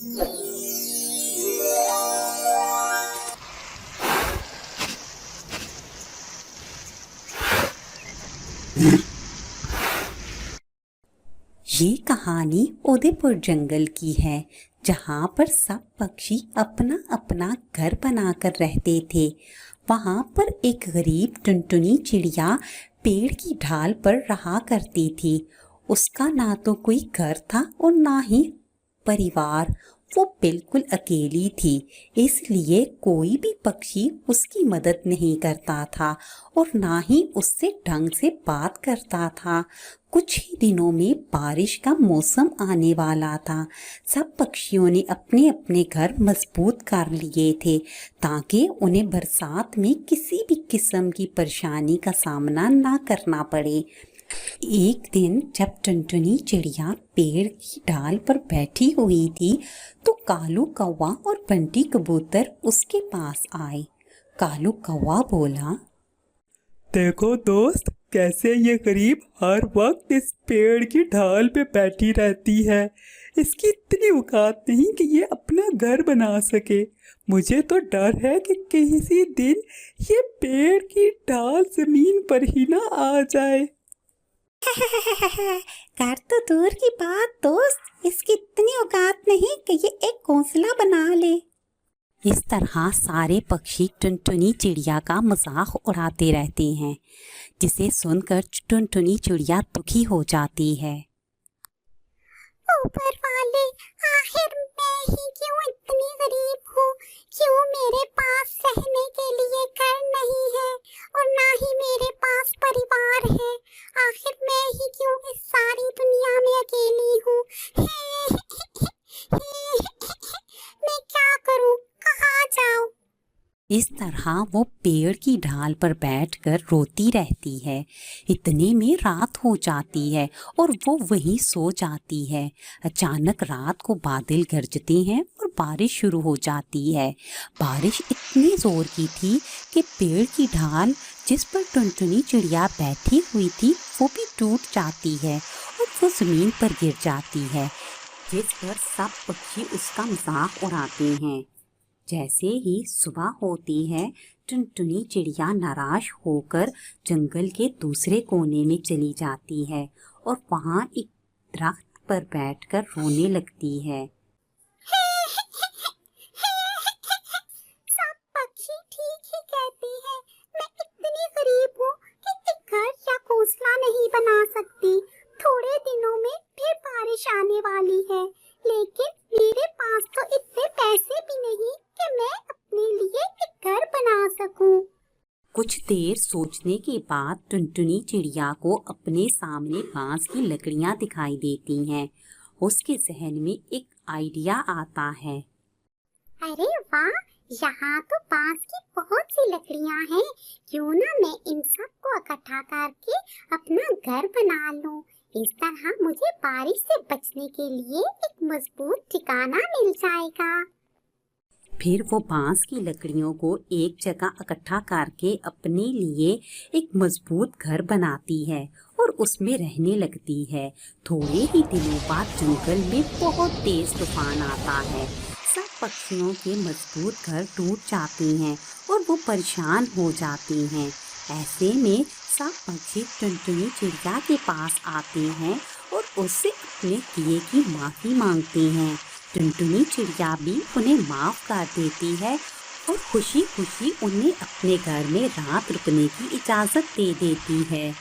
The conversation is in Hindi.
ये कहानी उदयपुर जंगल की है, जहाँ पर सब पक्षी अपना अपना घर बनाकर रहते थे। वहाँ पर एक गरीब टुनटुनी चिड़िया पेड़ की ढाल पर रहा करती थी। उसका ना तो कोई घर था और ना ही परिवार। वो बिल्कुल अकेली थी, इसलिए कोई भी पक्षी उसकी मदद नहीं करता था और ना ही उससे ढंग से बात करता था। कुछ ही दिनों में बारिश का मौसम आने वाला था। सब पक्षियों ने अपने अपने घर मजबूत कर लिए थे ताकि उन्हें बरसात में किसी भी किस्म की परेशानी का सामना ना करना पड़े। एक दिन जब टुनटुनी चिड़िया पेड़ की डाल पर बैठी हुई थी तो कालू कौवा और बंटी कबूतर उसके पास आए। कालू कौवा बोला, देखो दोस्त, कैसे ये गरीब हर वक्त इस पेड़ की ढाल पे बैठी रहती है। इसकी इतनी औकात नहीं कि ये अपना घर बना सके। मुझे तो डर है कि किसी दिन ये पेड़ की ढाल जमीन पर ही ना आ जाए। कर तो दूर की बात दोस्त, इसकी इतनी औकात नहीं कि ये एक घोंसला बना ले। इस तरह सारे पक्षी टुनटुनी चिड़िया का मजाक उड़ाते रहते हैं, जिसे सुनकर टुनटुनी चिड़िया दुखी हो जाती है। ऊपर वाले, आखिर मैं ही क्यों इतनी गरीब हूँ? क्यों मेरे पास रहने के लिए घर नहीं है और ना ही मेरे पास परिवार है? आखिर मैं ही क्यों इस सारी दुनिया में अकेली हूँ? मैं क्या करूँ? कहाँ जाऊँ? इस तरह वो पेड़ की ढाल पर बैठकर रोती रहती है। इतने में रात हो जाती है और वो वहीं सो जाती है। अचानक रात को बादल गरजते हैं और बारिश शुरू हो जाती है। बारिश इतनी जोर की थी कि पेड़ की ढाल जिस पर टुनटुनी चिड़िया बैठी हुई थी वो भी टूट जाती है और वो जमीन पर गिर जाती है, जिस पर सब पक्षी उसका मजाक उड़ाते हैं। जैसे ही सुबह होती है, टुनटुनी चिड़िया नाराज होकर जंगल के दूसरे कोने में चली जाती है और वहाँ एक दरख्त पर बैठकर रोने लगती है। सब पक्षी ठीक ही कहते हैं। मैं इतनी गरीब हूँ कि एक घर या घोंसला नहीं बना सकती। थोड़े दिनों में फिर बारिश आने वाली है, लेकिन मेरे पास तो इतने पैसे भी नहीं कि मैं अपने लिए एक घर बना सकूं। कुछ देर सोचने के बाद टुनटुनी चिड़िया को अपने सामने बांस की लकड़ियां दिखाई देती हैं। उसके जहन में एक आइडिया आता है। अरे वाह, यहाँ तो बांस की बहुत सी लकड़ियाँ हैं। क्यों ना मैं इन सब को इकट्ठा करके अपना घर बना लूं। इस तरह मुझे बारिश से बचने के लिए एक मजबूत ठिकाना मिल जाएगा। फिर वो बांस की लकड़ियों को एक जगह इकट्ठा करके अपने लिए एक मजबूत घर बनाती है और उसमें रहने लगती है। थोड़े ही दिनों बाद जंगल में बहुत तेज तूफान आता है। सब पक्षियों के मजबूत घर टूट जाते हैं और वो परेशान हो जाते हैं। ऐसे में सब पक्षी टुनटुनी चिड़िया के पास आते हैं और उससे अपने किए की माफ़ी मांगते हैं। टुनटुनी चिड़िया भी उन्हें माफ़ कर देती है और खुशी खुशी उन्हें अपने घर में रात रुकने की इजाज़त दे देती है।